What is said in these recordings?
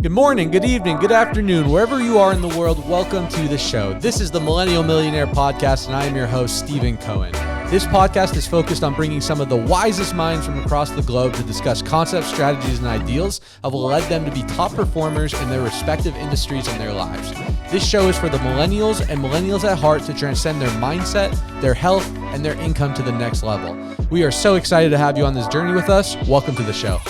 Good morning, good evening, good afternoon, wherever you are in the world, welcome to the show. This is the Millennial Millionaire podcast, and I am your host, Stephen Cohen. This podcast is focused on bringing some of the wisest minds from across the globe to discuss concepts, strategies, and ideals that will lead them to be top performers in their respective industries and their lives. This show is for the millennials and millennials at heart to transcend their mindset, their health, and their income to the next level. We are so excited to have you on this journey with us. Welcome to the show.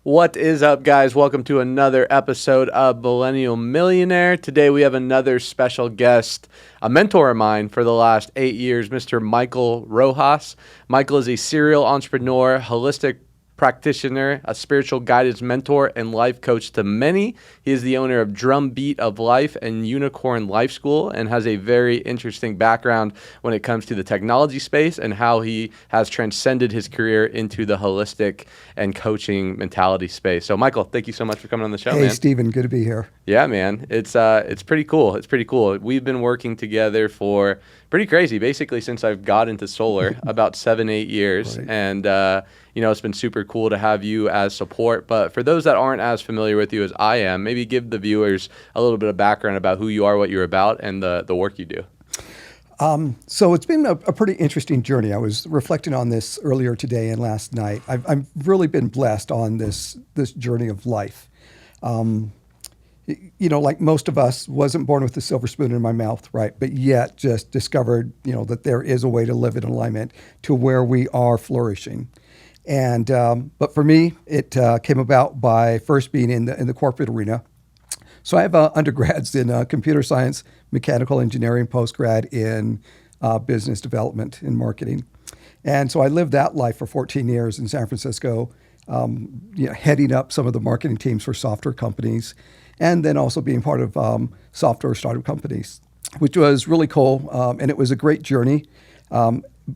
What is up, guys? Welcome to another episode of Millennial Millionaire. Today we have another special guest, a mentor of mine for the last 8 years, Mr. Michael Rojas. Michael is a serial entrepreneur, holistic practitioner, a spiritual guidance mentor, and life coach to many. He is the owner of Drumbeat of Life and Unicorn Life School and has a very interesting background when it comes to the technology space and how he has transcended his career into the holistic and coaching mentality space. So, Michael, thank you so much for coming on the show, man. Hey, Stephen, good to be here. Yeah, man. It's pretty cool. It's pretty cool. We've been working together for pretty crazy, basically since I've got into solar, about 7-8 years. Right. And, it's been super cool to have you as support. But for those that aren't as familiar with you as I am, maybe give the viewers a little bit of background about who you are, what you're about, and the work you do. So it's been a pretty interesting journey. I was reflecting on this earlier today and last night. I've really been blessed on this journey of life. Like most of us, wasn't born with a silver spoon in my mouth, right? But yet just discovered, that there is a way to live in alignment to where we are flourishing. And but for me, it came about by first being in the corporate arena. So I have undergrads in computer science, mechanical engineering, postgrad in business development and marketing. And so I lived that life for 14 years in San Francisco, heading up some of the marketing teams for software companies, and then also being part of software startup companies, which was really cool. And it was a great journey.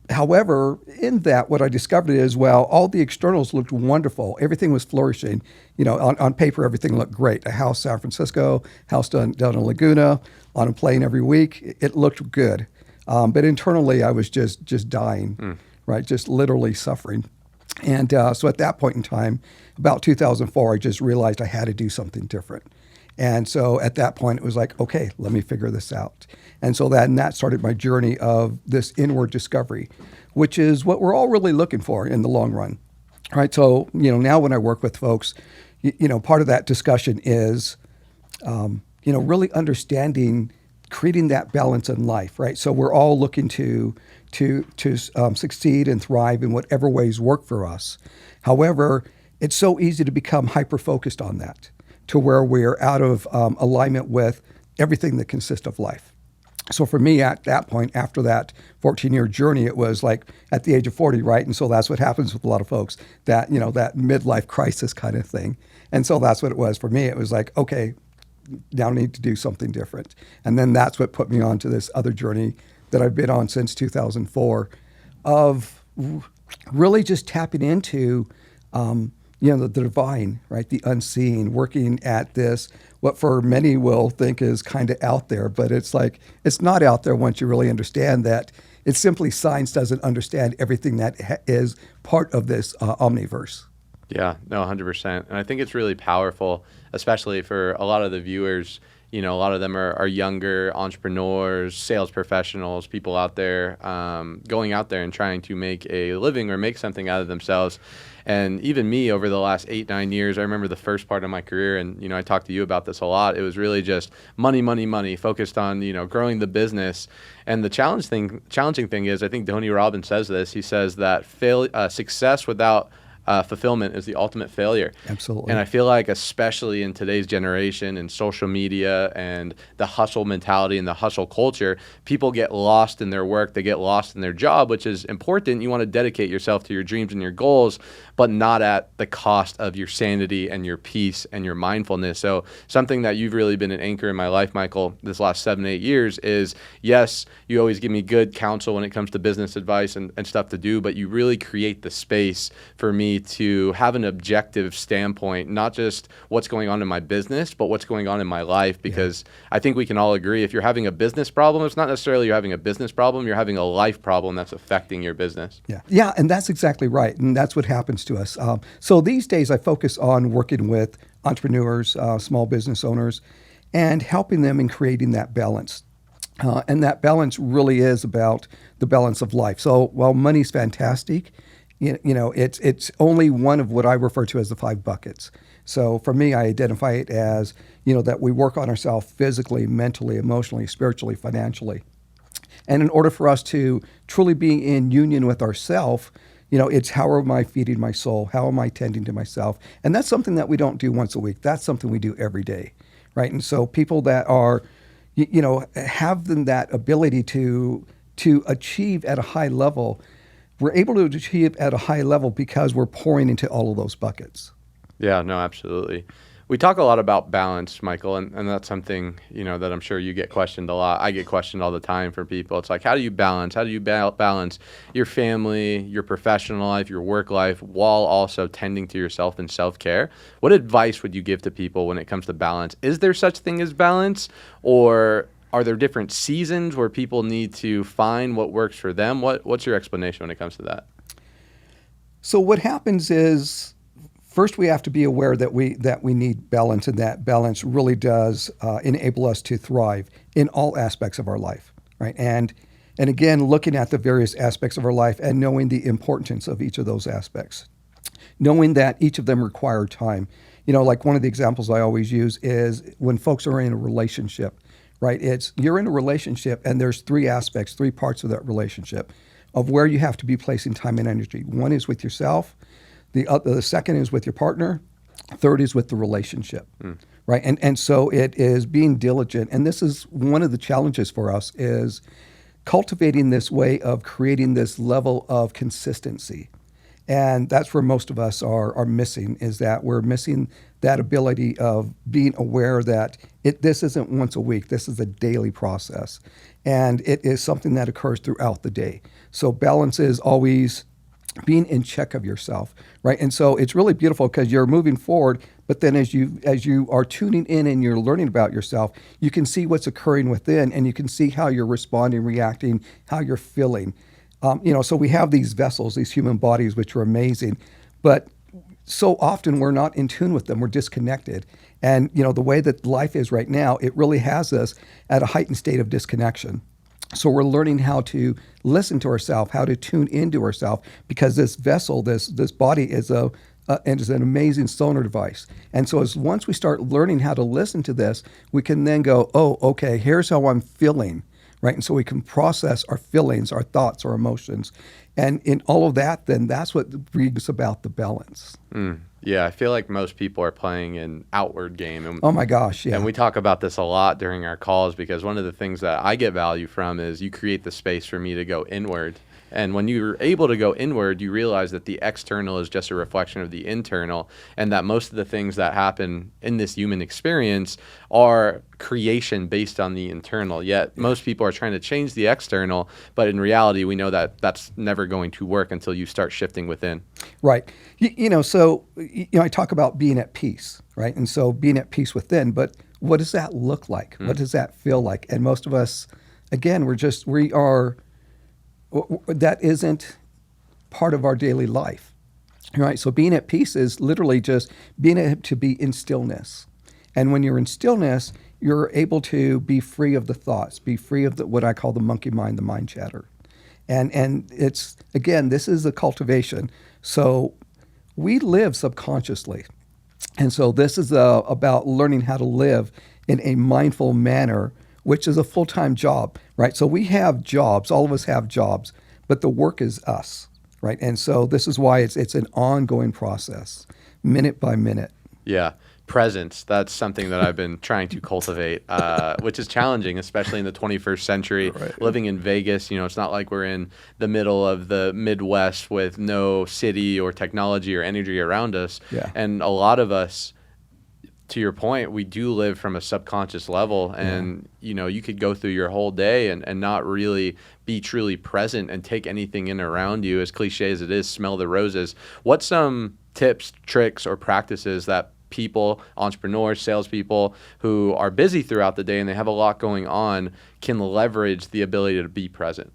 However, in that, what I discovered is, all the externals looked wonderful. Everything was flourishing. On paper, everything looked great. A house, San Francisco, house down in Laguna, on a plane every week. It looked good. But internally, I was just dying, right? Just literally suffering. And so at that point in time, about 2004, I just realized I had to do something different. And so at that point, it was like, okay, let me figure this out. And so that started my journey of this inward discovery, which is what we're all really looking for in the long run, right? So, now when I work with folks, part of that discussion is, really understanding, creating that balance in life, right? So we're all looking to succeed and thrive in whatever ways work for us. However, it's so easy to become hyper-focused on that, to where we're out of alignment with everything that consists of life. So for me, at that point, after that 14-year journey, it was like at the age of 40, right? And so that's what happens with a lot of folks, that, that midlife crisis kind of thing. And so that's what it was for me. It was like, okay, now I need to do something different. And then that's what put me on to this other journey that I've been on since 2004 of really just tapping into the divine, right? The unseen, working at this, what for many will think is kind of out there, but it's like, it's not out there once you really understand that it's simply science doesn't understand everything that is part of this omniverse. Yeah, no, 100%. And I think it's really powerful, especially for a lot of the viewers. A lot of them are younger entrepreneurs, sales professionals, people out there going out there and trying to make a living or make something out of themselves. And even me, over the last 8-9 years, I remember the first part of my career, and I talked to you about this a lot. It was really just money, focused on growing the business. And the challenging thing is, I think Tony Robbins says this. He says that success without fulfillment is the ultimate failure. Absolutely. And I feel like, especially in today's generation and social media and the hustle mentality and the hustle culture, people get lost in their work. They get lost in their job, which is important. You want to dedicate yourself to your dreams and your goals, but not at the cost of your sanity and your peace and your mindfulness. So something that you've really been an anchor in my life, Michael, this last 7-8 years is, yes, you always give me good counsel when it comes to business advice and stuff to do, but you really create the space for me me to have an objective standpoint, not just what's going on in my business, but what's going on in my life. Because I think we can all agree, if you're having a business problem, it's not necessarily you're having a business problem, you're having a life problem that's affecting your business. Yeah, and that's exactly right. And that's what happens to us. So these days I focus on working with entrepreneurs, small business owners, and helping them in creating that balance. And that balance really is about the balance of life. So while money's fantastic, it's only one of what I refer to as the 5 buckets. So for me, I identify it as, that we work on ourselves physically, mentally, emotionally, spiritually, financially. And in order for us to truly be in union with ourselves, it's how am I feeding my soul? How am I tending to myself? And that's something that we don't do once a week. That's something we do every day, right? And so people that are, have that ability to achieve at a high level, we're able to achieve at a high level because we're pouring into all of those buckets. Yeah, no, absolutely. We talk a lot about balance, Michael, and that's something, that I'm sure you get questioned a lot. I get questioned all the time from people. It's like, how do you balance? How do you balance your family, your professional life, your work life, while also tending to yourself and self-care? What advice would you give to people when it comes to balance? Is there such thing as balance, or are there different seasons where people need to find what works for them? What's your explanation when it comes to that? So what happens is, first, we have to be aware that we need balance, and that balance really does enable us to thrive in all aspects of our life, right? And again, looking at the various aspects of our life and knowing the importance of each of those aspects, knowing that each of them require time. Like one of the examples I always use is when folks are in a relationship, right? You're in a relationship, and there's 3 aspects, 3 parts of that relationship of where you have to be placing time and energy. One is with yourself. The second is with your partner. Third is with the relationship, right? And so it is being diligent. And this is one of the challenges for us, is cultivating this way of creating this level of consistency. And that's where most of us are missing, is that we're missing that ability of being aware that this isn't once a week. This is a daily process. And it is something that occurs throughout the day. So balance is always being in check of yourself, right? And so it's really beautiful because you're moving forward, but then as you are tuning in and you're learning about yourself, you can see what's occurring within, and you can see how you're responding, reacting, how you're feeling. So we have these vessels, these human bodies, which are amazing, but so often we're not in tune with them. We're disconnected. And, the way that life is right now, it really has us at a heightened state of disconnection. So we're learning how to listen to ourselves, how to tune into ourselves, because this vessel, this body is an amazing sonar device. And so once we start learning how to listen to this, we can then go, oh, okay, here's how I'm feeling, right? And so we can process our feelings, our thoughts, our emotions. And in all of that, then that's what brings about the balance. Yeah, I feel like most people are playing an outward game. And, oh my gosh, yeah. And we talk about this a lot during our calls, because one of the things that I get value from is you create the space for me to go inward. And when you're able to go inward, you realize that the external is just a reflection of the internal, and that most of the things that happen in this human experience are creation based on the internal. Yet most people are trying to change the external, but in reality, we know that that's never going to work until you start shifting within. Right. So I talk about being at peace, right? And so being at peace within, but what does that look like? What does that feel like? And most of us, again, that isn't part of our daily life, right? So being at peace is literally just being able to be in stillness. And when you're in stillness, you're able to be free of the thoughts, be free of what I call the monkey mind, the mind chatter. And it's, again, this is a cultivation. So we live subconsciously. And so this is about learning how to live in a mindful manner, which is a full-time job, right? So we have jobs, all of us have jobs, but the work is us, right? And so this is why it's an ongoing process, minute by minute. Yeah. Presence, that's something that I've been trying to cultivate, which is challenging, especially in the 21st century. Right. Living in Vegas, it's not like we're in the middle of the Midwest with no city or technology or energy around us. Yeah. And a lot of us, to your point, we do live from a subconscious level, and you could go through your whole day and not really be truly present and take anything in around you. As cliche as it is, smell the roses. What's some tips, tricks, or practices that people, entrepreneurs, salespeople who are busy throughout the day and they have a lot going on can leverage the ability to be present?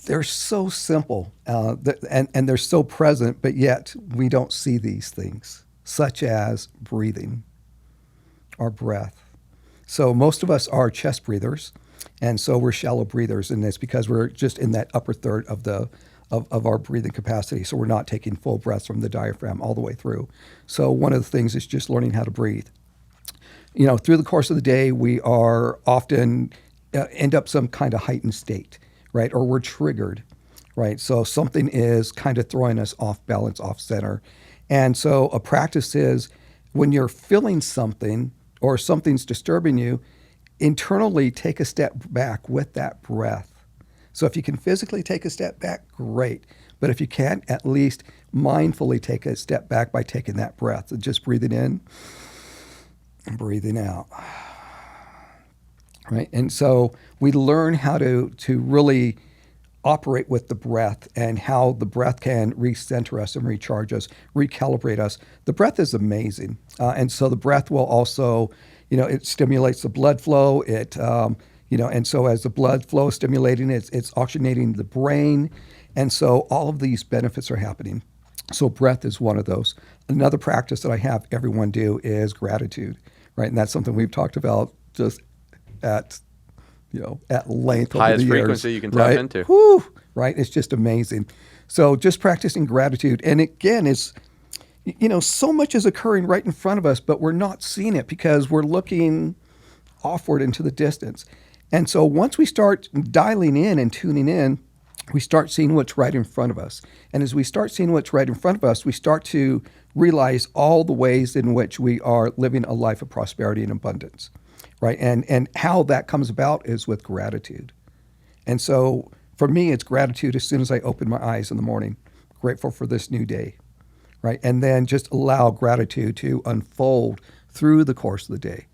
They're so simple and they're so present, but yet we don't see these things, such as breathing or breath. So most of us are chest breathers, and so we're shallow breathers, and it's because we're just in that upper third of our breathing capacity. So we're not taking full breaths from the diaphragm all the way through. So one of the things is just learning how to breathe. Through the course of the day, we are often end up some kind of heightened state, right? Or we're triggered, right? So something is kind of throwing us off balance, off center. And so a practice is when you're feeling something or something's disturbing you, internally take a step back with that breath. So if you can physically take a step back, great. But if you can't, at least mindfully take a step back by taking that breath and just breathing in and breathing out. Right? And so we learn how to really operate with the breath and how the breath can recenter us and recharge us, recalibrate us. The breath is amazing. And so the breath will also, it stimulates the blood flow. And so as the blood flow is stimulating, it's oxygenating the brain. And so all of these benefits are happening. So breath is one of those. Another practice that I have everyone do is gratitude, right? And that's something we've talked about just at length over Highest the years. frequency you can tap into. Whew, right? It's just amazing. So just practicing gratitude. And again, it's, so much is occurring right in front of us, but we're not seeing it because we're looking offward into the distance. And so once we start dialing in and tuning in, we start seeing what's right in front of us. And as we start seeing what's right in front of us, we start to realize all the ways in which we are living a life of prosperity and abundance, right? And how that comes about is with gratitude. And so for me, it's gratitude as soon as I open my eyes in the morning, grateful for this new day, right? And then just allow gratitude to unfold through the course of the day.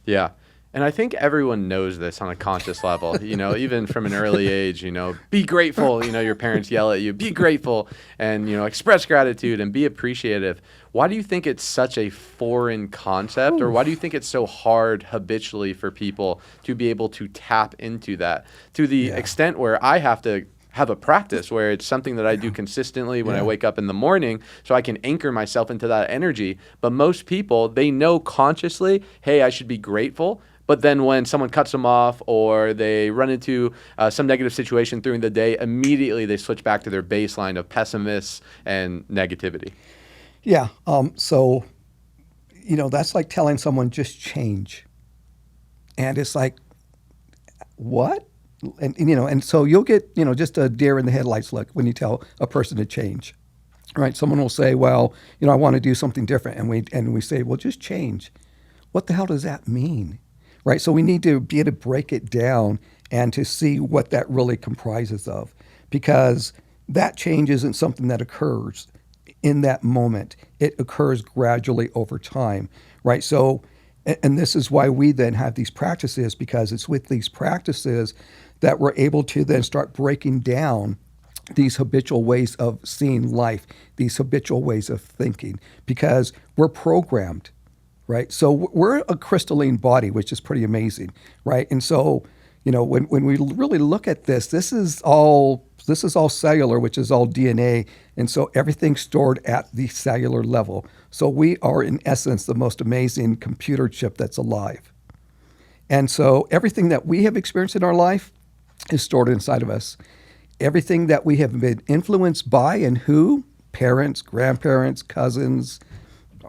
Yeah. And I think everyone knows this on a conscious level, even from an early age, be grateful, your parents yell at you, be grateful and, express gratitude and be appreciative. Why do you think it's such a foreign concept, or why do you think it's so hard habitually for people to be able to tap into that to the extent where I have to have a practice where it's something that I do consistently when I wake up in the morning so I can anchor myself into that energy. But most people, they know consciously, hey, I should be grateful. But then when someone cuts them off or they run into some negative situation during the day, immediately they switch back to their baseline of pessimists and negativity. Yeah. So, that's like telling someone just change. And it's like, what? And so you'll get, just a deer in the headlights look when you tell a person to change. Right? Someone will say, well, I want to do something different. And we say, well, just change. What the hell does that mean? Right? So we need to be able to break it down and to see what that really comprises of, because that change isn't something that occurs in that moment. It occurs gradually over time, right? So, and this is why we then have these practices, because it's with these practices that we're able to then start breaking down these habitual ways of seeing life, these habitual ways of thinking, because we're programmed. Right. So we're a crystalline body, which is pretty amazing. Right. And so, when we really look at this is all cellular, which is all DNA. And so everything's stored at the cellular level. So we are, in essence, the most amazing computer chip that's alive. And so everything that we have experienced in our life is stored inside of us. Everything that we have been influenced by and who, parents, grandparents, cousins,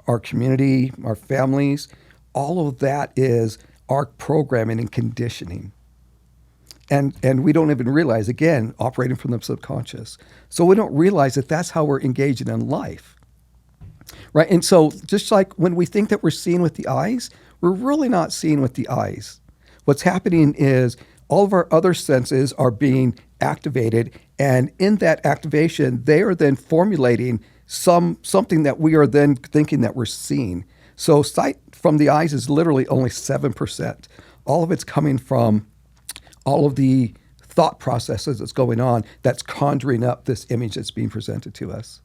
our community, our families, all of that is our programming and conditioning. And we don't even realize, again, operating from the subconscious. So we don't realize that that's how we're engaging in life, right? And so just like when we think that we're seeing with the eyes, we're really not seeing with the eyes. What's happening is all of our other senses are being activated. And in that activation, they are then formulating something that we are then thinking that we're seeing. So sight from the eyes is literally only 7%. All of it's coming from all of the thought processes that's going on that's conjuring up this image that's being presented to us.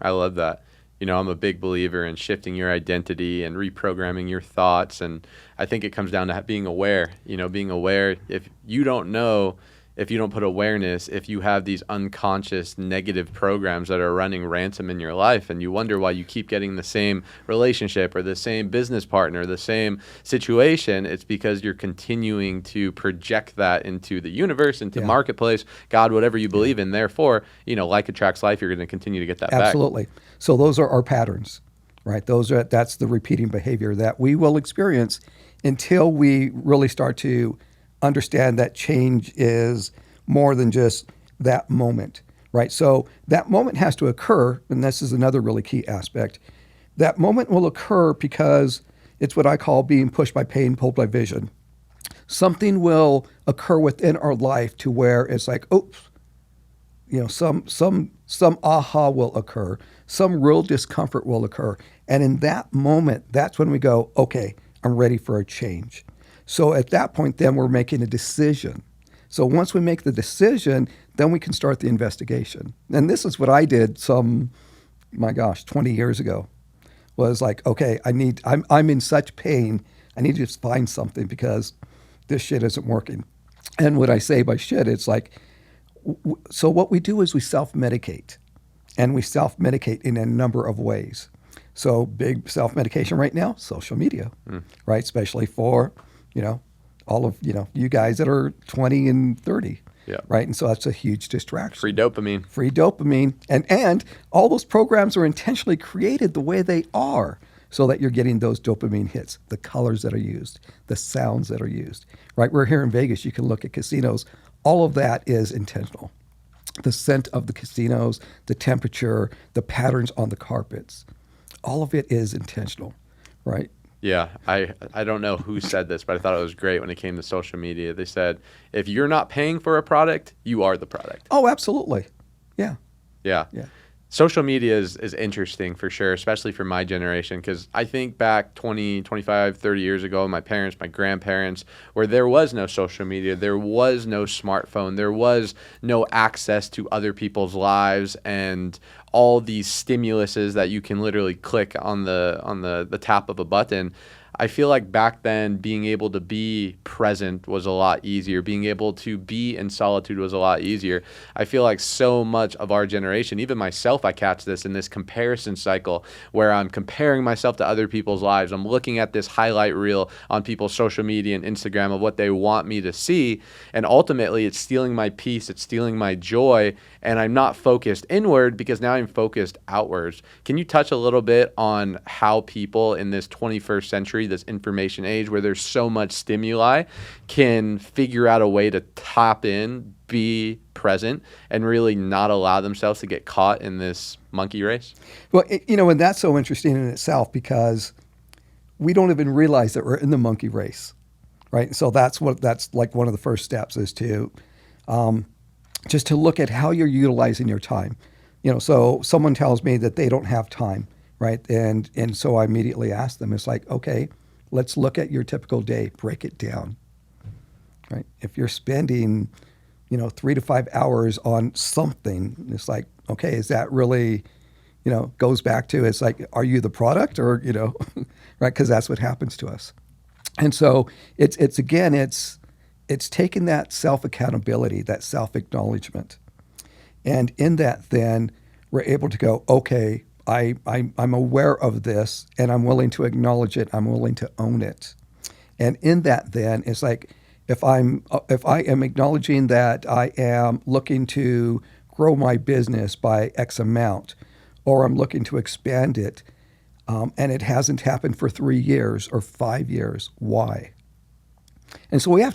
I love that. I'm a big believer in shifting your identity and reprogramming your thoughts. And I think it comes down to being aware, being aware. If you don't know, if you don't put awareness, if you have these unconscious negative programs that are running ransom in your life and you wonder why you keep getting the same relationship or the same business partner, the same situation, it's because you're continuing to project that into the universe, into marketplace, God, whatever you believe in. Therefore, like attracts like, you're going to continue to get that back. Absolutely. So those are our patterns, right? That's the repeating behavior that we will experience until we really start to understand that change is more than just that moment, right? So that moment has to occur, and this is another really key aspect. That moment will occur because it's what I call being pushed by pain, pulled by vision. Something will occur within our life to where it's like, oops, some aha will occur, some real discomfort will occur. And in that moment, that's when we go, okay, I'm ready for a change. So at that point, then we're making a decision. So once we make the decision, then we can start the investigation. And this is what I did 20 years ago, was like, okay, I'm in such pain. I need to just find something because this shit isn't working. And what I say by shit, it's like, so what we do is we self-medicate, and we self-medicate in a number of ways. So big self-medication right now, social media, right? Especially for all of, you guys that are 20 and 30, right? And so that's a huge distraction. Free dopamine. And all those programs are intentionally created the way they are so that you're getting those dopamine hits, the colors that are used, the sounds that are used, right? We're here in Vegas. You can look at casinos. All of that is intentional. The scent of the casinos, the temperature, the patterns on the carpets, all of it is intentional, right? Yeah, I don't know who said this, but I thought it was great when it came to social media. They said, if you're not paying for a product, you are the product. Oh, absolutely. Yeah. Social media is interesting for sure, especially for my generation, because I think back 20, 25, 30 years ago, my parents, my grandparents, where there was no social media, there was no smartphone, there was no access to other people's lives and all these stimuluses that you can literally click on the tap of a button. I feel like back then being able to be present was a lot easier. Being able to be in solitude was a lot easier. I feel like so much of our generation, even myself, I catch this in this comparison cycle where I'm comparing myself to other people's lives. I'm looking at this highlight reel on people's social media and Instagram of what they want me to see. And ultimately, it's stealing my peace. It's stealing my joy. And I'm not focused inward because now I'm focused outwards. Can you touch a little bit on how people in this 21st century, this information age where there's so much stimuli, can figure out a way to tap in, be present, and really not allow themselves to get caught in this monkey race? Well, and that's so interesting in itself because we don't even realize that we're in the monkey race, right? So that's like one of the first steps is to just to look at how you're utilizing your time. So someone tells me that they don't have time, right? And so I immediately ask them, it's like, okay, let's look at your typical day, break it down, right? If you're spending, 3 to 5 hours on something, it's like, okay, is that really, goes back to, it's like, are you the product or, right? Because that's what happens to us. And so it's taking that self-accountability, that self-acknowledgement. And in that, then, we're able to go, okay, I'm aware of this, and I'm willing to acknowledge it. I'm willing to own it. And in that, then, it's like, if I am acknowledging that I am looking to grow my business by X amount, or I'm looking to expand it, and it hasn't happened for 3 years or 5 years, why? And so we have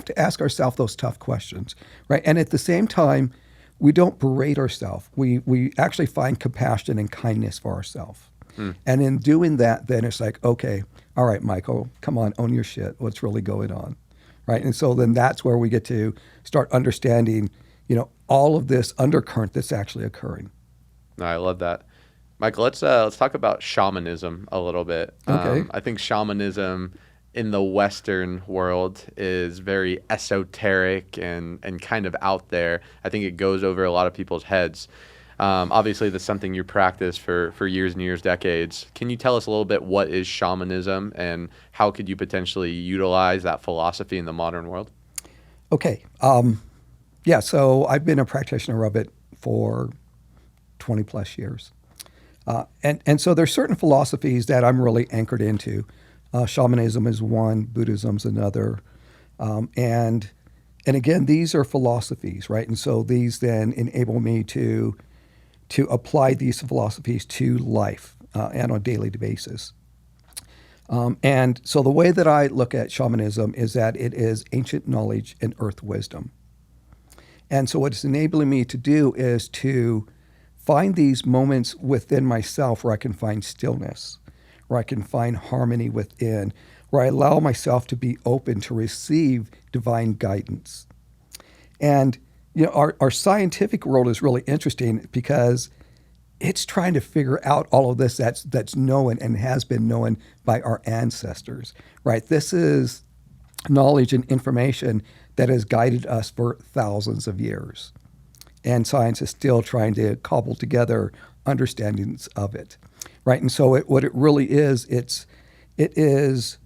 to ask ourselves those tough questions, right? And at the same time, we don't berate ourselves. We actually find compassion and kindness for ourselves. And in doing that, then it's like, okay, all right, Michael, come on, own your shit. What's really going on, right? And so then that's where we get to start understanding, all of this undercurrent that's actually occurring. No, I love that. Michael, let's talk about shamanism a little bit. Okay. I think shamanism in the Western world is very esoteric and kind of out there. I think it goes over a lot of people's heads. Obviously, that's something you practice for years and years, decades. Can you tell us a little bit what is shamanism and how could you potentially utilize that philosophy in the modern world? Okay. Yeah, so I've been a practitioner of it for 20 plus years. And so there's certain philosophies that I'm really anchored into. Shamanism is one, Buddhism's another. And again, these are philosophies, right? And so these then enable me to apply these philosophies to life and on a daily basis. And so the way that I look at shamanism is that it is ancient knowledge and earth wisdom. And so what it's enabling me to do is to find these moments within myself where I can find stillness, where I can find harmony within, where I allow myself to be open to receive divine guidance. And our scientific world is really interesting because it's trying to figure out all of this that's known and has been known by our ancestors, right? This is knowledge and information that has guided us for thousands of years. And science is still trying to cobble together understandings of it, right? And so what it really is, it is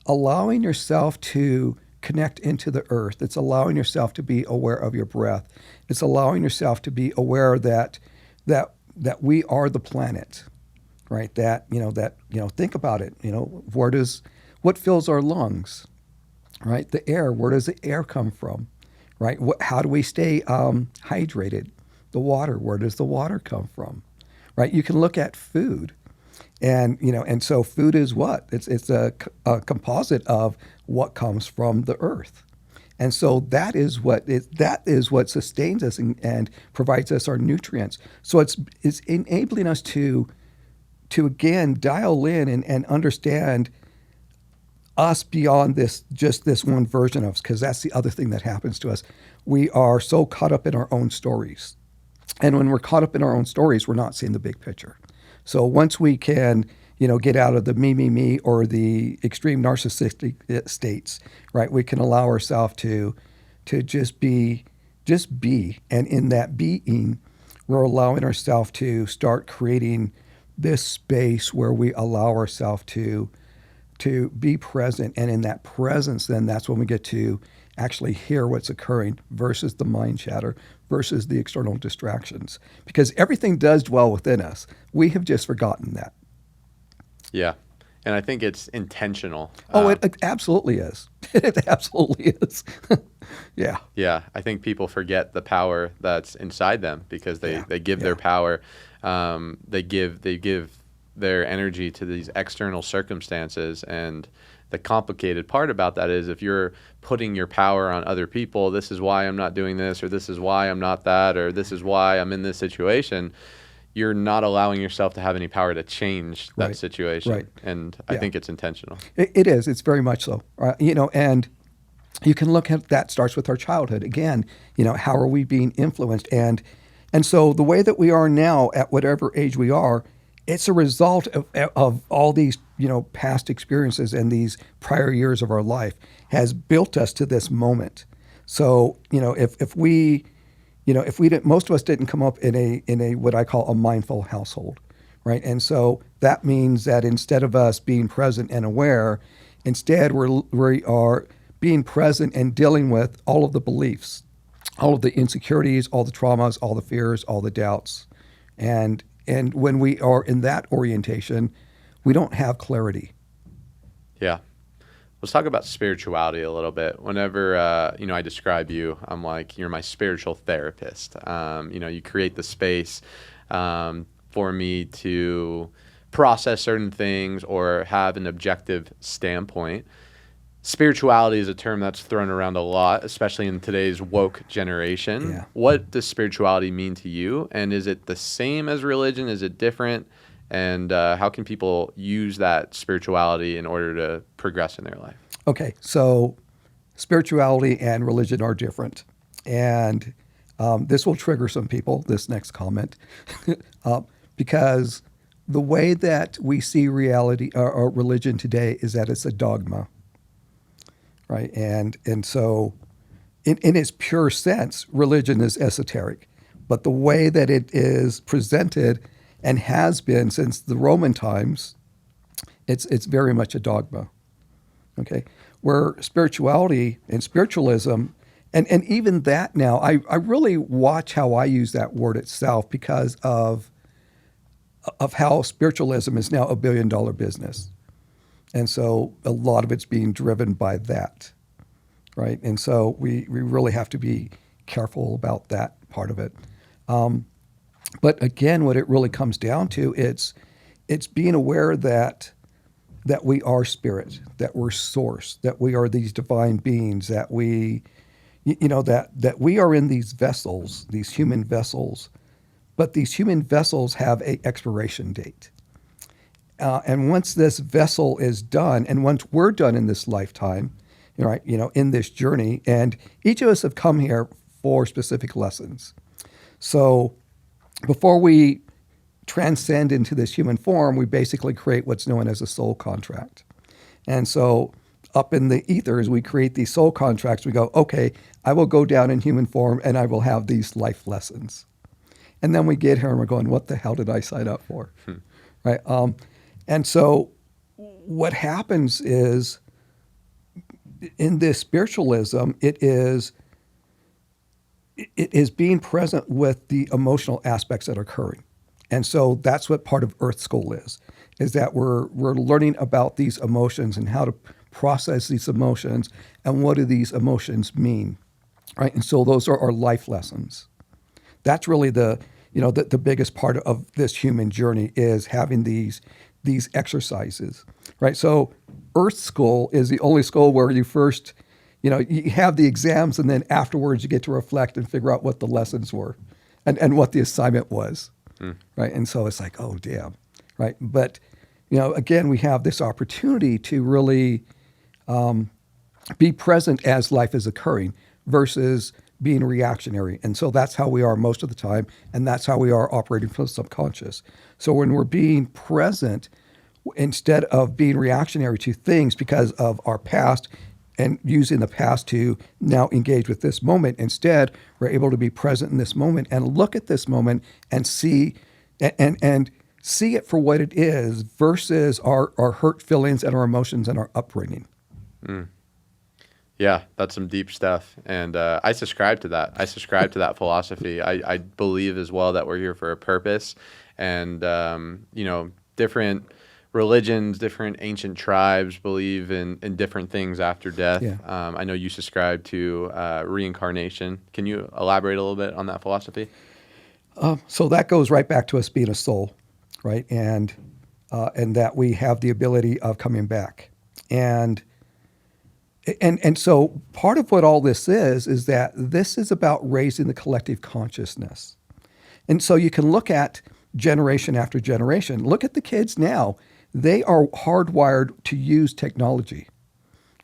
allowing yourself to connect into the earth. It's allowing yourself to be aware of your breath. It's allowing yourself to be aware that we are the planet, right? Think about it. What fills our lungs, right? The air. Where does the air come from, right? How do we stay hydrated? The water. Where does the water come from, right? You can look at food, and so food is what? It's a composite of what comes from the earth. And so that is what sustains us and provides us our nutrients. So it's enabling us to again dial in and understand us beyond just this one version of us, because that's the other thing that happens to us. We are so caught up in our own stories. And when we're caught up in our own stories, we're not seeing the big picture. So once we can, get out of the me, or the extreme narcissistic states, right? We can allow ourselves to just be. And in that being, we're allowing ourselves to start creating this space where we allow ourselves to be present. And in that presence, then that's when we get to actually hear what's occurring versus the mind chatter, versus the external distractions. Because everything does dwell within us. We have just forgotten that. Yeah. And I think it's intentional. It absolutely is. It absolutely is. Yeah. Yeah. I think people forget the power that's inside them because they give their power. They give their energy to these external circumstances. And the complicated part about that is if you're putting your power on other people, this is why I'm not doing this, or this is why I'm not that, or this is why I'm in this situation, you're not allowing yourself to have any power to change that situation. Right. And I think it's intentional. It is. It's very much so. And you can look at that starts with our childhood. Again, how are we being influenced? And so the way that we are now at whatever age we are, it's a result of all these, past experiences and these prior years of our life has built us to this moment. So, if we didn't, most of us didn't come up in a what I call a mindful household, right? And so that means that instead of us being present and aware, instead we are being present and dealing with all of the beliefs, all of the insecurities, all the traumas, all the fears, all the doubts. And when we are in that orientation, we don't have clarity. Yeah. Let's talk about spirituality a little bit. Whenever, I describe you, I'm like, you're my spiritual therapist. You create the space for me to process certain things or have an objective standpoint. Spirituality is a term that's thrown around a lot, especially in today's woke generation. Yeah. What does spirituality mean to you? And is it the same as religion? Is it different? And how can people use that spirituality in order to progress in their life? Okay, so spirituality and religion are different. And this will trigger some people, this next comment, because the way that we see reality or religion today is that it's a dogma, right? And so in its pure sense, religion is esoteric. But the way that it is presented and has been since the Roman times, it's very much a dogma, okay? Where spirituality and spiritualism, and even that now, I really watch how I use that word itself because of how spiritualism is now $1 billion business. And so a lot of it's being driven by that, right? And so we really have to be careful about that part of it. But again, what it really comes down to, it's being aware that we are spirit, that we're source, that we are these divine beings, that we, that we are in these vessels, these human vessels, but these human vessels have a expiration date. And once this vessel is done, and once we're done in this lifetime, right, in this journey, and each of us have come here for specific lessons. So before we transcend into this human form, we basically create what's known as a soul contract. And so up in the ethers, we create these soul contracts. We go, okay, I will go down in human form and I will have these life lessons. And then we get here and we're going, what the hell did I sign up for? Right? And so what happens is in this spiritualism, it is being present with the emotional aspects that are occurring. And so that's what part of Earth School is that we're learning about these emotions and how to process these emotions and what do these emotions mean, right? And so those are our life lessons. That's really the biggest part of this human journey is having these exercises, right? So Earth School is the only school where you first, you have the exams and then afterwards you get to reflect and figure out what the lessons were and what the assignment was, right? And so it's like, oh, damn, right? But, again, we have this opportunity to really be present as life is occurring versus being reactionary. And so that's how we are most of the time, and that's how we are operating from the subconscious. So when we're being present, instead of being reactionary to things because of our past and using the past to now engage with this moment, instead, we're able to be present in this moment and look at this moment and see and see it for what it is versus our hurt feelings and our emotions and our upbringing. Yeah, that's some deep stuff. And I subscribe to that. I subscribe to that philosophy. I believe as well that we're here for a purpose. And, different religions, different ancient tribes believe in different things after death. Yeah. I know you subscribe to reincarnation. Can you elaborate a little bit on that philosophy? So that goes right back to us being a soul, right? And that we have the ability of coming back. And so part of what all this is that this is about raising the collective consciousness. And so you can look at generation after generation. Look at the kids now. They are hardwired to use technology,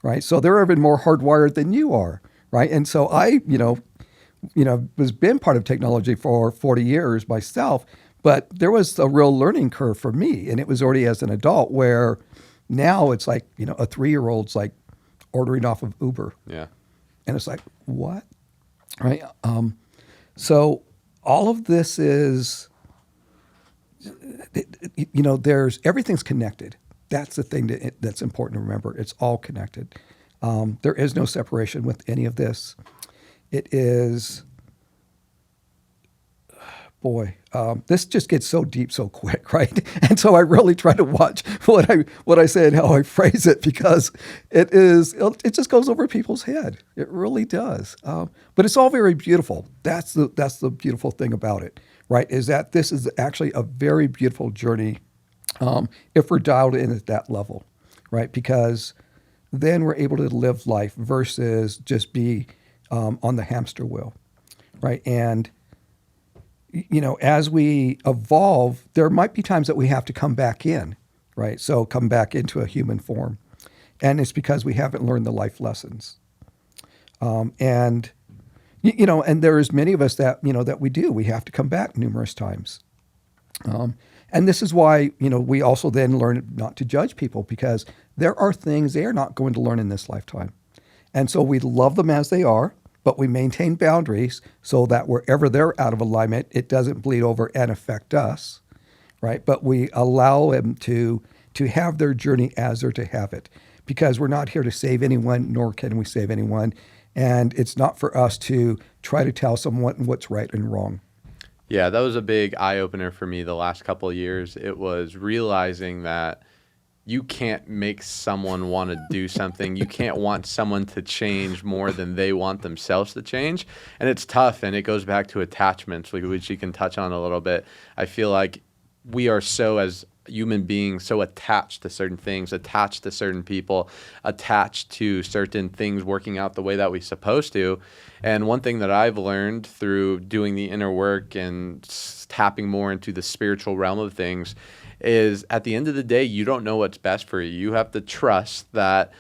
right? So they're even more hardwired than you are, right? And so I, was been part of technology for 40 years myself, but there was a real learning curve for me. And it was already as an adult where now it's like, a 3-year-old's like ordering off of Uber. Yeah. And it's like, what? Right? So all of this is, everything's connected. That's the thing that's important to remember. It's all connected. There is no separation with any of this. It is, this just gets so deep so quick, right? And so I really try to watch what I say and how I phrase it because it just goes over people's head. It really does. But it's all very beautiful. That's the beautiful thing about it, right? Is that this is actually a very beautiful journey if we're dialed in at that level, right? Because then we're able to live life versus just be on the hamster wheel, right? And as we evolve, there might be times that we have to come back in, right? So come back into a human form. And it's because we haven't learned the life lessons, And and there's many of us that that we have to come back numerous times. And this is why we also then learn not to judge people, because there are things they are not going to learn in this lifetime, and so we love them as they are, but we maintain boundaries so that wherever they're out of alignment, it doesn't bleed over and affect us, right? But we allow them to have their journey as they're to have it, because we're not here to save anyone, nor can we save anyone. And it's not for us to try to tell someone what's right and wrong. Yeah, that was a big eye opener for me the last couple of years. It was realizing that you can't make someone want to do something. You can't want someone to change more than they want themselves to change. And it's tough, and it goes back to attachments, which you can touch on a little bit. I feel like we are so, as human beings, so attached to certain things, attached to certain people, attached to certain things working out the way that we're supposed to. And one thing that I've learned through doing the inner work and tapping more into the spiritual realm of things is, at the end of the day, you don't know what's best for you. You have to trust that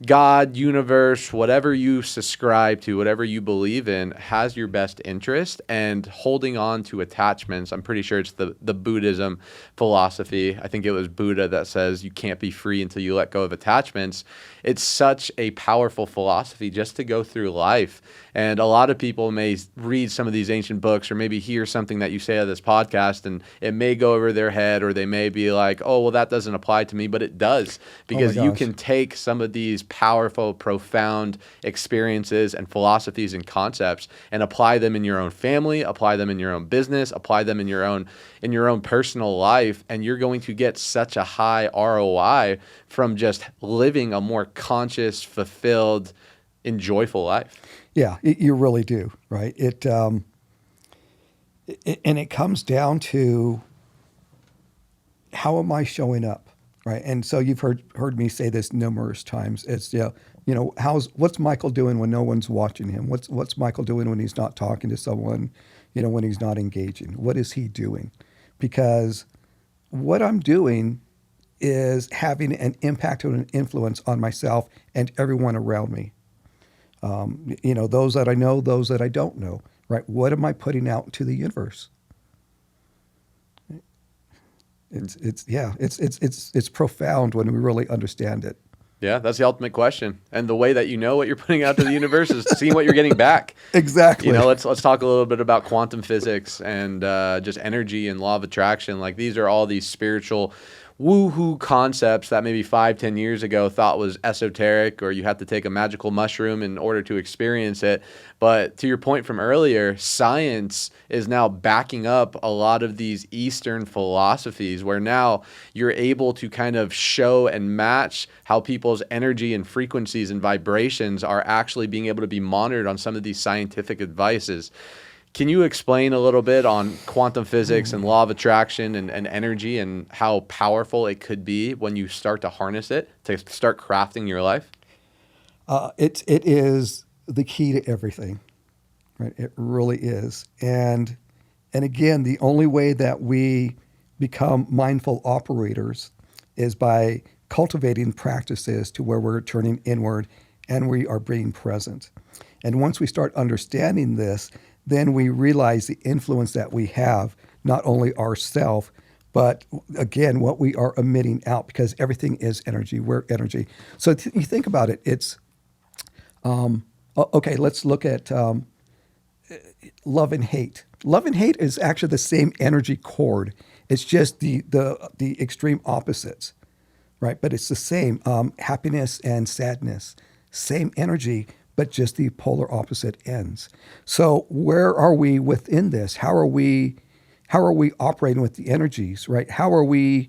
God, universe, whatever you subscribe to, whatever you believe in, has your best interest. And holding on to attachments, I'm pretty sure it's the Buddhism philosophy. I think it was Buddha that says you can't be free until you let go of attachments. It's such a powerful philosophy just to go through life. And a lot of people may read some of these ancient books or maybe hear something that you say on this podcast, and it may go over their head, or they may be like, oh, well, that doesn't apply to me, but it does, because you can take some of these powerful, profound experiences and philosophies and concepts and apply them in your own family, apply them in your own business, apply them in your own personal life, and you're going to get such a high ROI from just living a more conscious, fulfilled, and joyful life. Yeah, you really do, right? And it comes down to, how am I showing up, right? And so you've heard me say this numerous times. It's what's Michael doing when no one's watching him? What's Michael doing when he's not talking to someone? When he's not engaging? What is he doing? Because what I'm doing is having an impact and an influence on myself and everyone around me. Those that I know, those that I don't know, right? What am I putting out into the universe? It's profound when we really understand it. Yeah, that's the ultimate question. And the way that you know what you're putting out to the universe is seeing what you're getting back. Exactly. Let's talk a little bit about quantum physics and just energy and law of attraction. Like, these are all these spiritual woo-hoo concepts that maybe 5-10 years ago thought was esoteric, or you had to take a magical mushroom in order to experience it. But to your point from earlier, science is now backing up a lot of these Eastern philosophies, where now you're able to kind of show and match how people's energy and frequencies and vibrations are actually being able to be monitored on some of these scientific advices. Can you explain a little bit on quantum physics and law of attraction and energy, and how powerful it could be when you start to harness it to start crafting your life? It is the key to everything, right? It really is. And again, the only way that we become mindful operators is by cultivating practices to where we're turning inward and we are being present. And once we start understanding this, then we realize the influence that we have, not only ourselves, but again, what we are emitting out, because everything is energy. We're energy. So you think about it, it's, okay, let's look at love and hate. Love and hate is actually the same energy chord. It's just the extreme opposites, right? But it's the same. Happiness and sadness, same energy, but just the polar opposite ends. So where are we within this? How are we operating with the energies, right? How are we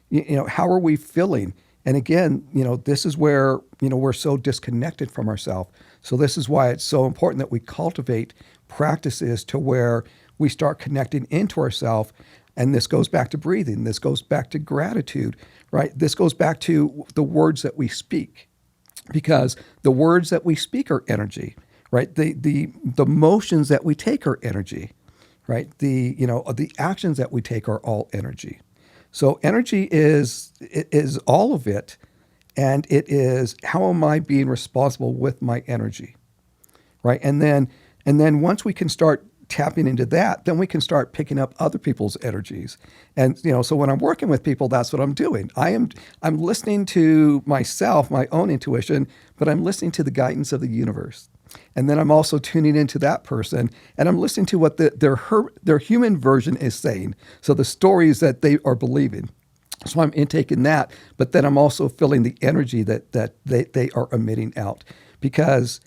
feeling? And again, this is where, we're so disconnected from ourselves. So this is why it's so important that we cultivate practices to where we start connecting into ourselves. And this goes back to breathing. This goes back to gratitude, right? This goes back to the words that we speak. Because the words that we speak are energy, right? The motions that we take are energy, right? The actions that we take are all energy. So energy is all of it, and it is, how am I being responsible with my energy? right? And then once we can start tapping into that, then we can start picking up other people's energies. And so when I'm working with people, that's what I'm doing. I'm listening to myself, my own intuition, but I'm listening to the guidance of the universe. And then I'm also tuning into that person, and I'm listening to what their human version is saying. So the stories that they are believing. So I'm intaking that, but then I'm also feeling the energy that they are emitting out, because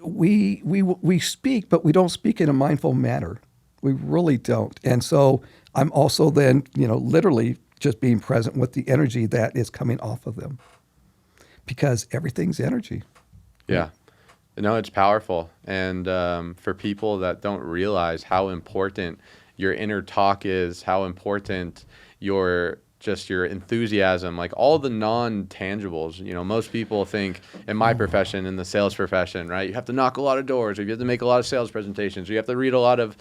we speak, but we don't speak in a mindful manner. We really don't. And so I'm also then, literally just being present with the energy that is coming off of them, because everything's energy. Yeah. No, it's powerful. And for people that don't realize how important your inner talk is, how important your enthusiasm, like all the non-tangibles. Most people think in my profession, in the sales profession, right, you have to knock a lot of doors, or you have to make a lot of sales presentations, or you have to read a lot of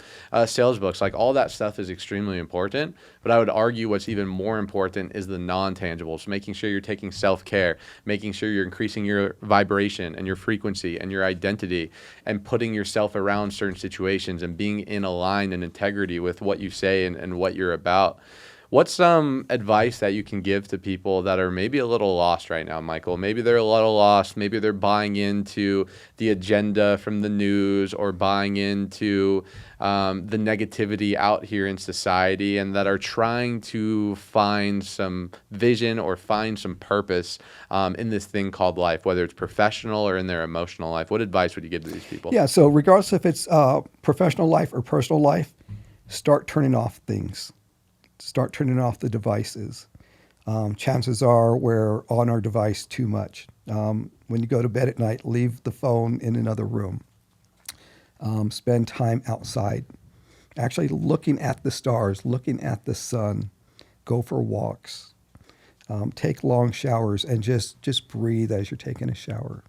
sales books. Like all that stuff is extremely important. But I would argue what's even more important is the non-tangibles, making sure you're taking self-care, making sure you're increasing your vibration and your frequency and your identity, and putting yourself around certain situations and being in line and integrity with what you say and what you're about. What's some advice that you can give to people that are maybe a little lost right now, Michael? Maybe they're a little lost. Maybe they're buying into the agenda from the news, or buying into the negativity out here in society, and that are trying to find some vision or find some purpose in this thing called life, whether it's professional or in their emotional life. What advice would you give to these people? Yeah, so regardless if it's professional life or personal life, start turning off things. Start turning off the devices. Chances are we're on our device too much. When you go to bed at night, leave the phone in another room. Spend time outside, actually looking at the stars, looking at the sun. Go for walks. Take long showers, and just breathe as you're taking a shower.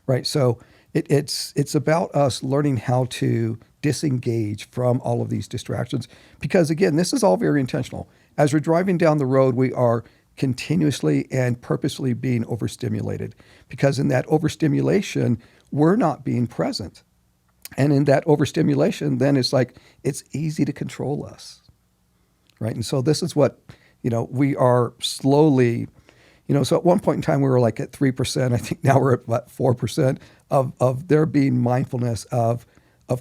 Right. So it's about us learning how to disengage from all of these distractions, because again, this is all very intentional. As we're driving down the road, we are continuously and purposely being overstimulated, because in that overstimulation, we're not being present. And in that overstimulation, then it's easy to control us. Right. And so this is what, we are slowly, so at one point in time, we were like at 3%. I think now we're at about 4% of there being mindfulness of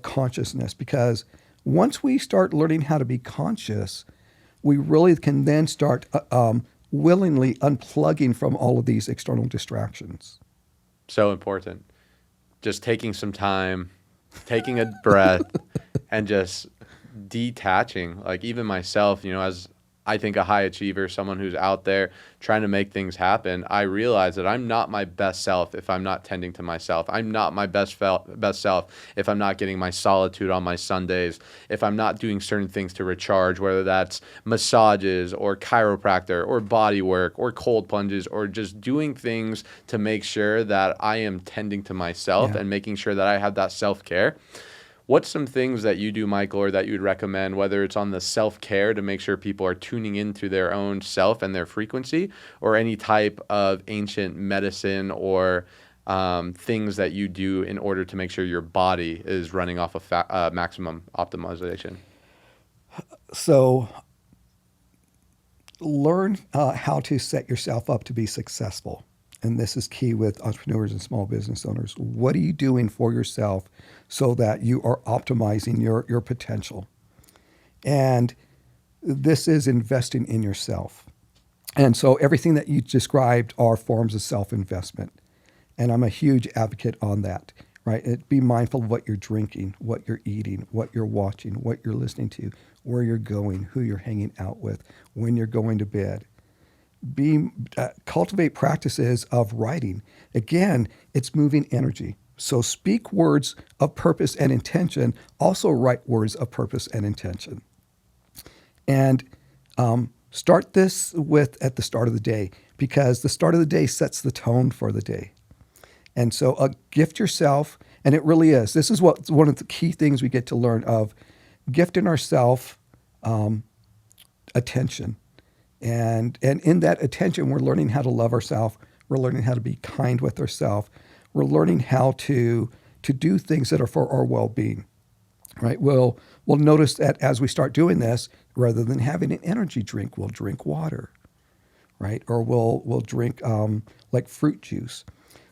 consciousness, because once we start learning how to be conscious, we really can then start willingly unplugging from all of these external distractions. So important. Just taking some time, taking a breath, and just detaching. Like even myself, as I think a high achiever, someone who's out there trying to make things happen, I realize that I'm not my best self if I'm not tending to myself. I'm not my best self if I'm not getting my solitude on my Sundays, if I'm not doing certain things to recharge, whether that's massages or chiropractor or body work or cold plunges, or just doing things to make sure that I am tending to myself and making sure that I have that self-care. What's some things that you do, Michael, or that you'd recommend, whether it's on the self-care to make sure people are tuning into their own self and their frequency, or any type of ancient medicine or things that you do in order to make sure your body is running off of maximum optimization? So learn how to set yourself up to be successful. And this is key with entrepreneurs and small business owners. What are you doing for yourself so that you are optimizing your potential? And this is investing in yourself. And so everything that you described are forms of self-investment. And I'm a huge advocate on that, right? Be mindful of what you're drinking, what you're eating, what you're watching, what you're listening to, where you're going, who you're hanging out with, when you're going to bed. Cultivate practices of writing. Again, it's moving energy. So speak words of purpose and intention. Also write words of purpose and intention. And start this at the start of the day, because the start of the day sets the tone for the day. And so gift yourself, and it really is. This is one of the key things we get to learn of gifting ourselves attention. And in that attention, we're learning how to love ourselves. We're learning how to be kind with ourselves. We're learning how to to do things that are for our well-being, right? We'll notice that as we start doing this, rather than having an energy drink, we'll drink water, right? Or we'll drink like fruit juice.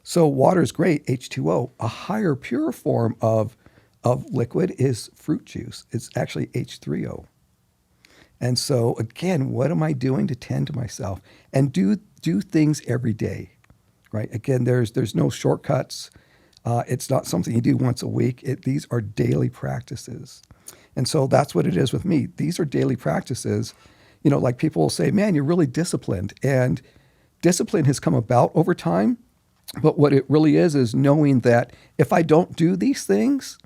So water is great, H2O. A higher, pure form of liquid is fruit juice. It's actually H3O. And so again, what am I doing to tend to myself and do things every day, right? Again, there's no shortcuts. It's not something you do once a week. These are daily practices. And so that's what it is with me. These are daily practices. You know, like people will say, man, you're really disciplined. And discipline has come about over time. But what it really is knowing that if I don't do these things,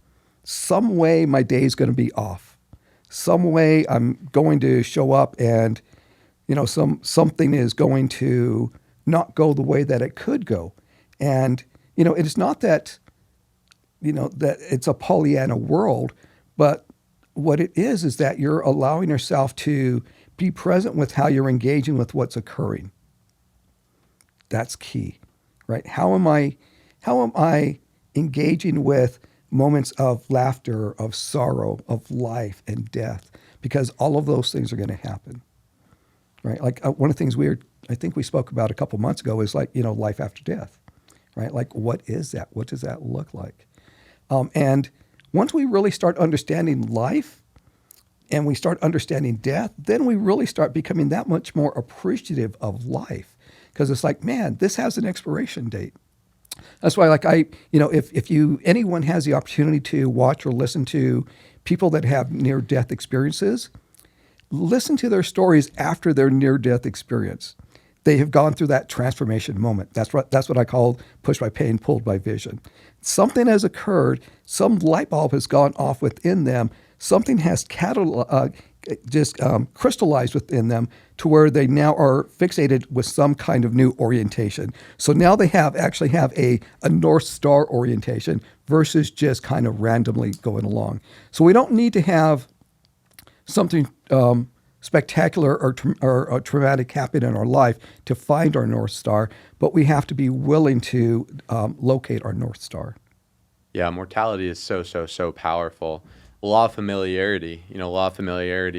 some way my day is going to be off. Some way I'm going to show up and, you know, something is going to not go the way that it could go. And, you know, it's not that, you know, that it's a Pollyanna world, but what it is that you're allowing yourself to be present with how you're engaging with what's occurring. That's key, right? How am I engaging with moments of laughter, of sorrow, of life and death? Because all of those things are going to happen, right? Like one of the things I think we spoke about a couple months ago is like, you know, life after death, right? Like, what is that? What does that look like? And once we really start understanding life and we start understanding death, then we really start becoming that much more appreciative of life. Because it's like, man, this has an expiration date. That's why, like if anyone has the opportunity to watch or listen to people that have near-death experiences, listen to their stories after their near-death experience. They have gone through that transformation moment. That's what I call pushed by pain, pulled by vision. Something has occurred. Some light bulb has gone off within them. Something has crystallized within them to where they now are fixated with some kind of new orientation. So now they actually have a North Star orientation versus just kind of randomly going along. So we don't need to have something spectacular or traumatic happen in our life to find our North Star, but we have to be willing to locate our North Star. Yeah, mortality is so powerful. Law of familiarity,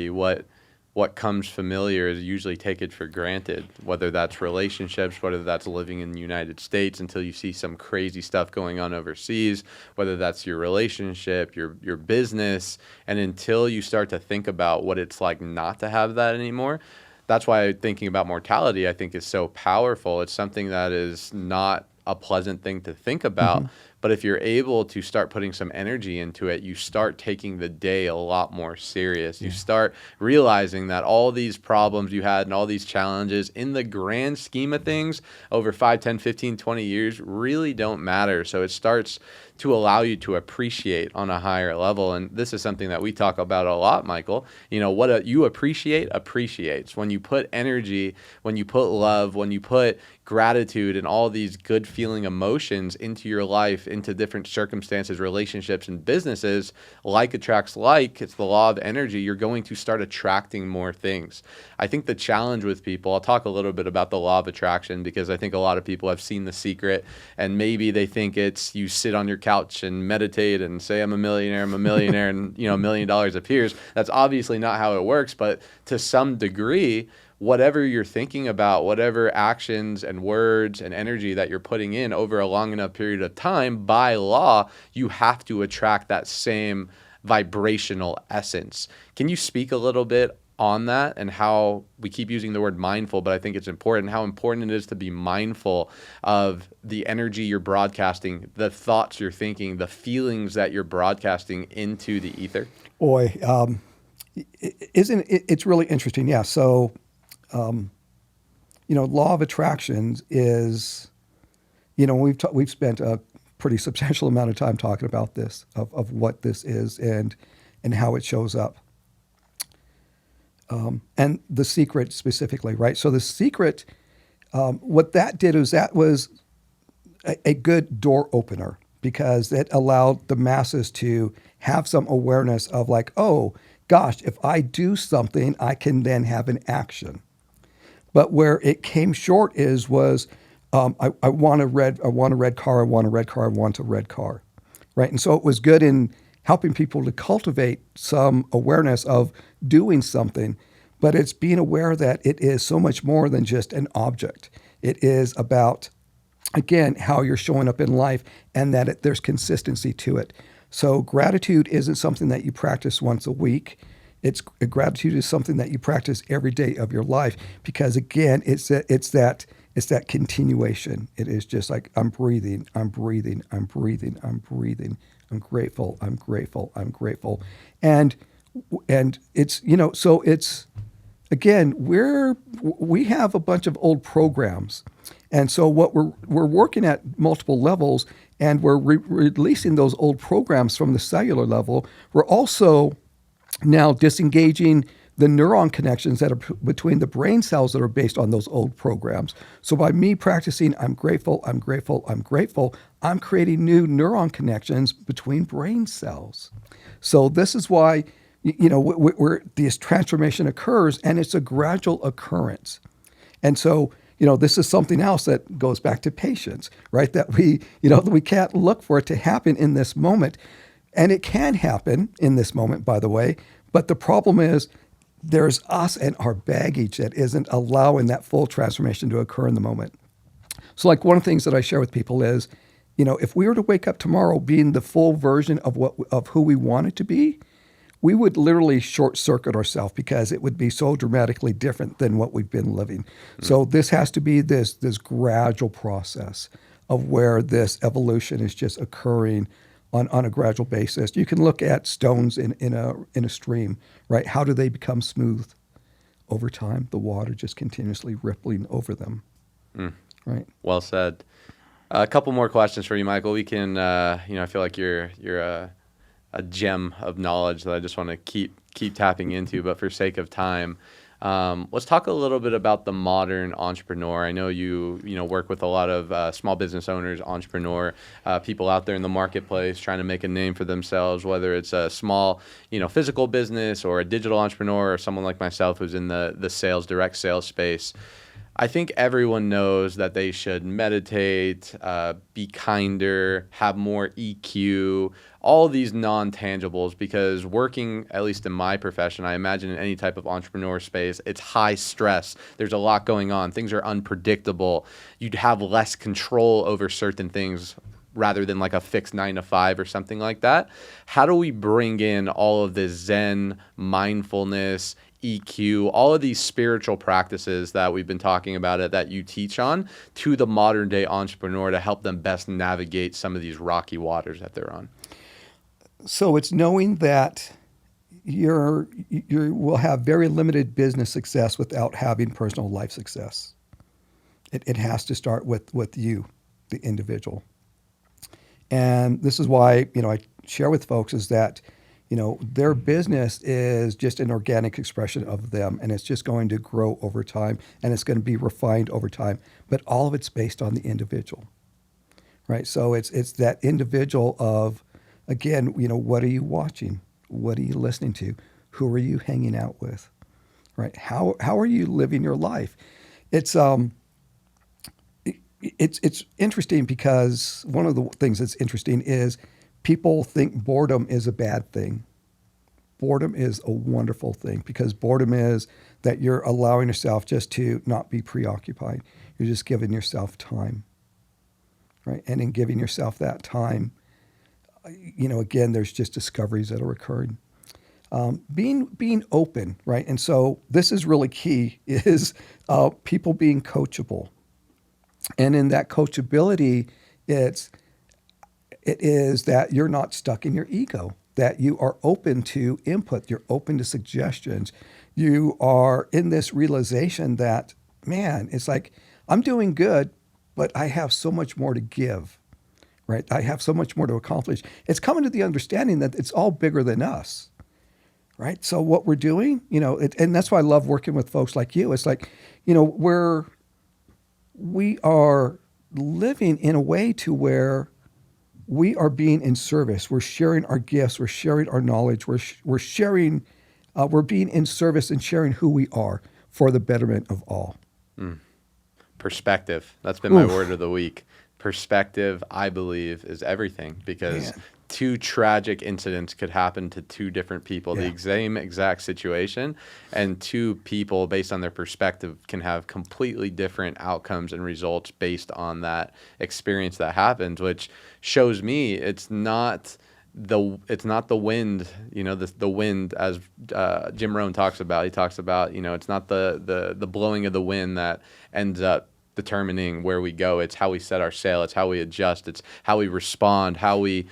what comes familiar is usually taken for granted, whether that's relationships, whether that's living in the United States until you see some crazy stuff going on overseas, whether that's your relationship, your business, and until you start to think about what it's like not to have that anymore. That's why thinking about mortality, I think, is so powerful. It's something that is not a pleasant thing to think about. Mm-hmm. But if you're able to start putting some energy into it, you start taking the day a lot more serious. You start realizing that all these problems you had and all these challenges in the grand scheme of things over 5, 10, 15, 20 years really don't matter. So it starts to allow you to appreciate on a higher level. And this is something that we talk about a lot, Michael. What you appreciate appreciates. When you put energy, when you put love, when you put gratitude and all these good feeling emotions into your life, into different circumstances, relationships, and businesses, like attracts like. It's the law of energy. You're going to start attracting more things. I think the challenge with people, I'll talk a little bit about the law of attraction because I think a lot of people have seen The Secret and maybe they think it's you sit on your couch and meditate and say, I'm a millionaire, and $1 million appears. That's obviously not how it works, but to some degree, whatever you're thinking about, whatever actions and words and energy that you're putting in over a long enough period of time, by law, you have to attract that same vibrational essence. Can you speak a little bit on that and how we keep using the word mindful, but I think it's important, how important it is to be mindful of the energy you're broadcasting, the thoughts you're thinking, the feelings that you're broadcasting into the ether? Boy, it's really interesting. Yeah. So, law of attractions is, we've spent a pretty substantial amount of time talking about this, of what this is and how it shows up. And The Secret specifically, right? So The Secret, what that did is that was a good door opener because it allowed the masses to have some awareness of like, oh, gosh, if I do something, I can then have an action. But where it came short I want a red car, I want a red car, I want a red car. right? And so it was good in helping people to cultivate some awareness of doing something, but it's being aware that it is so much more than just an object. It is about, again, how you're showing up in life and that there's consistency to it. So gratitude isn't something that you practice once a week. Gratitude is something that you practice every day of your life because, again, it's that continuation. It is just like I'm breathing, I'm breathing, I'm breathing, I'm breathing. I'm grateful, I'm grateful, I'm grateful, and it's so it's again we have a bunch of old programs, and so what we're working at multiple levels, and we're releasing those old programs from the cellular level. We're also now disengaging the neuron connections that are between the brain cells that are based on those old programs. So by me practicing, I'm grateful, I'm grateful, I'm grateful, I'm creating new neuron connections between brain cells. So this is why, where this transformation occurs, and it's a gradual occurrence. And so, this is something else that goes back to patience, right? That we can't look for it to happen in this moment. And it can happen in this moment, by the way. But the problem is there's us and our baggage that isn't allowing that full transformation to occur in the moment. So like one of the things that I share with people is, if we were to wake up tomorrow being the full version of who we wanted to be, we would literally short circuit ourselves because it would be so dramatically different than what we've been living. Mm-hmm. So this has to be this gradual process of where this evolution is just occurring on a gradual basis. You can look at stones in a stream, right? How do they become smooth? Over time, the water just continuously rippling over them, right? Well said. A couple more questions for you, Michael. We can, I feel like you're a gem of knowledge that I just want to keep tapping into, but for sake of time, let's talk a little bit about the modern entrepreneur. I know you work with a lot of small business owners, entrepreneur, people out there in the marketplace trying to make a name for themselves, whether it's a small, physical business or a digital entrepreneur or someone like myself who's in the direct sales space. I think everyone knows that they should meditate, be kinder, have more EQ, all these non-tangibles, because working, at least in my profession, I imagine in any type of entrepreneur space, it's high stress. There's a lot going on. Things are unpredictable. You'd have less control over certain things rather than like a fixed 9 to 5 or something like that. How do we bring in all of this Zen, mindfulness, EQ, all of these spiritual practices that we've been talking about that you teach on to the modern day entrepreneur to help them best navigate some of these rocky waters that they're on? So it's knowing that you will have very limited business success without having personal life success. It has to start with you, the individual. And this is why, I share with folks is that, their business is just an organic expression of them, and it's just going to grow over time, and it's going to be refined over time. But all of it's based on the individual, right? So it's that individual of, again, what are you watching? What are you listening to? Who are you hanging out with, right? How are you living your life? It's interesting because one of the things that's interesting is people think boredom is a bad thing. Boredom is a wonderful thing because boredom is that you're allowing yourself just to not be preoccupied. You're just giving yourself time, right? And in giving yourself that time, again, there's just discoveries that are occurring. Being open, right? And so this is really key is people being coachable. And in that coachability, it is that you're not stuck in your ego, that you are open to input, you're open to suggestions. You are in this realization that, man, it's like, I'm doing good, but I have so much more to give, right? I have so much more to accomplish. It's coming to the understanding that it's all bigger than us, right? So what we're doing, and that's why I love working with folks like you. It's like, we are living in a way to where we are being in service. We're sharing our gifts. We're sharing our knowledge. We're sharing. We're being in service and sharing who we are for the betterment of all. Perspective. That's been my word of the week. Perspective, I believe, is everything because two tragic incidents could happen to two different people, the same exact situation, and two people, based on their perspective, can have completely different outcomes and results based on that experience that happens, which shows me it's not the wind, the wind, as Jim Rohn talks about. He talks about, it's not the blowing of the wind that ends up determining where we go. It's how we set our sail. It's how we adjust. It's how we respond, how we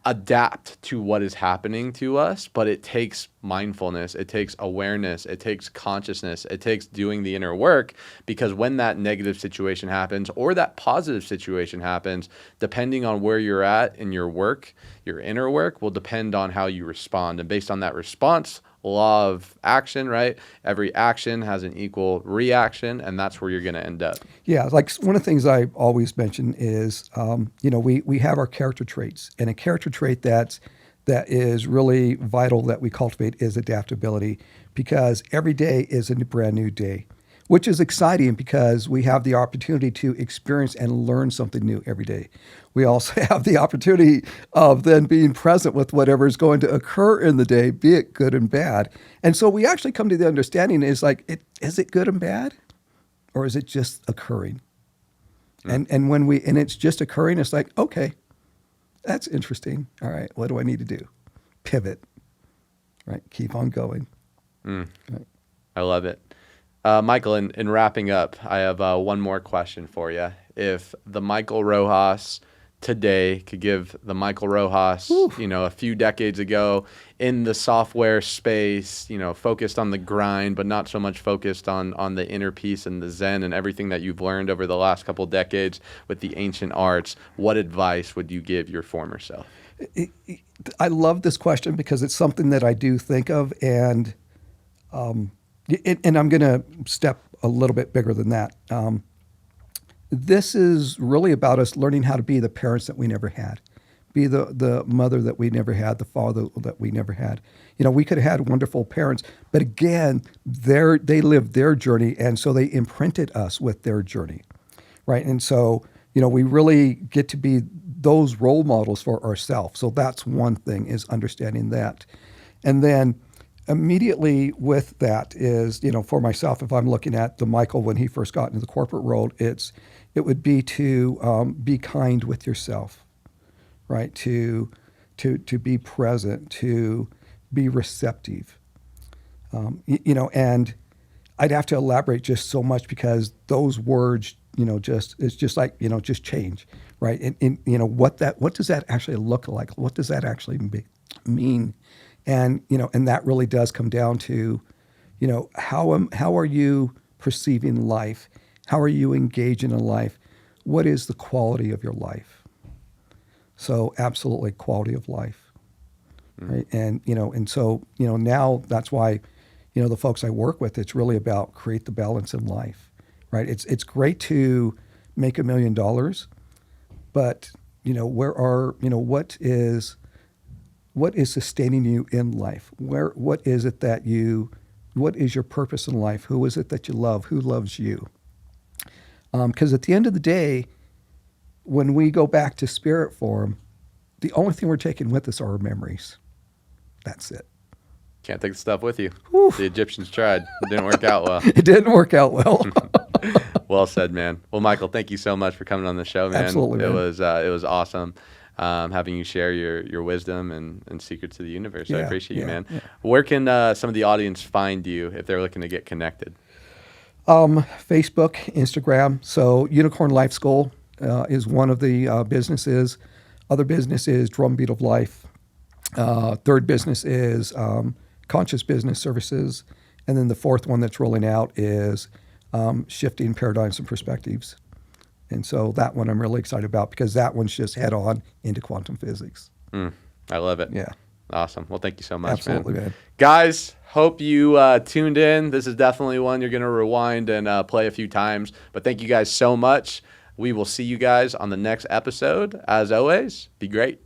adapt to what is happening to us. But it takes mindfulness. It takes awareness. It takes consciousness. It takes doing the inner work, because when that negative situation happens or that positive situation happens, depending on where you're at in your work, your inner work will depend on how you respond. And based on that response, law of action, right? Every action has an equal reaction, and that's where you're going to end up. Yeah, like one of the things I always mention is, we have our character traits, and a character trait that is really vital that we cultivate is adaptability, because every day is a brand new day, which is exciting because we have the opportunity to experience and learn something new every day. We also have the opportunity of then being present with whatever is going to occur in the day, be it good and bad. And so we actually come to the understanding is is it good and bad, or is it just occurring? And when it's just occurring, it's like, okay, that's interesting. All right, what do I need to do? Pivot, right? Keep on going. Right. I love it. Michael, in wrapping up, I have one more question for you. If the Michael Rojas today could give the Michael Rojas, a few decades ago in the software space, focused on the grind, but not so much focused on the inner peace and the Zen and everything that you've learned over the last couple decades with the ancient arts, what advice would you give your former self? I love this question because it's something that I do think of, and I'm going to step a little bit bigger than that. This is really about us learning how to be the parents that we never had, be the mother that we never had, the father that we never had. We could have had wonderful parents, but again, they lived their journey, and so they imprinted us with their journey, right? And so, we really get to be those role models for ourselves. So that's one thing, is understanding that. And then immediately with that is, for myself, if I'm looking at the Michael when he first got into the corporate world, it would be to be kind with yourself, right? To be present, to be receptive, and I'd have to elaborate just so much because those words, it's just like, just change, right? And what does that actually look like? What does that actually mean? And, and that really does come down to, how are you perceiving life? How are you engaging in life? What is the quality of your life? So absolutely quality of life, right? And, and so, now that's why, the folks I work with, it's really about create the balance in life, right? It's great to make $1 million, but, what is sustaining you in life? What is it what is your purpose in life? Who is it that you love? Who loves you? Because at the end of the day, when we go back to spirit form, the only thing we're taking with us are our memories. That's it. Can't take the stuff with you. Whew. The Egyptians tried. It didn't work out well. It didn't work out well. Well said, man. Well, Michael, thank you so much for coming on the show, man. Absolutely, man. It was awesome. Having you share your wisdom and secrets of the universe. I appreciate you, man. Yeah. Where can some of the audience find you if they're looking to get connected? Facebook, Instagram. So Unicorn Life School is one of the businesses. Other business is Drumbeat of Life. Third business is Conscious Business Services. And then the fourth one that's rolling out is Shifting Paradigms and Perspectives. And so that one I'm really excited about because that one's just head on into quantum physics. I love it. Yeah. Awesome. Well, thank you so much, Absolutely, man. Guys, hope you tuned in. This is definitely one you're going to rewind and play a few times. But thank you guys so much. We will see you guys on the next episode. As always, be great.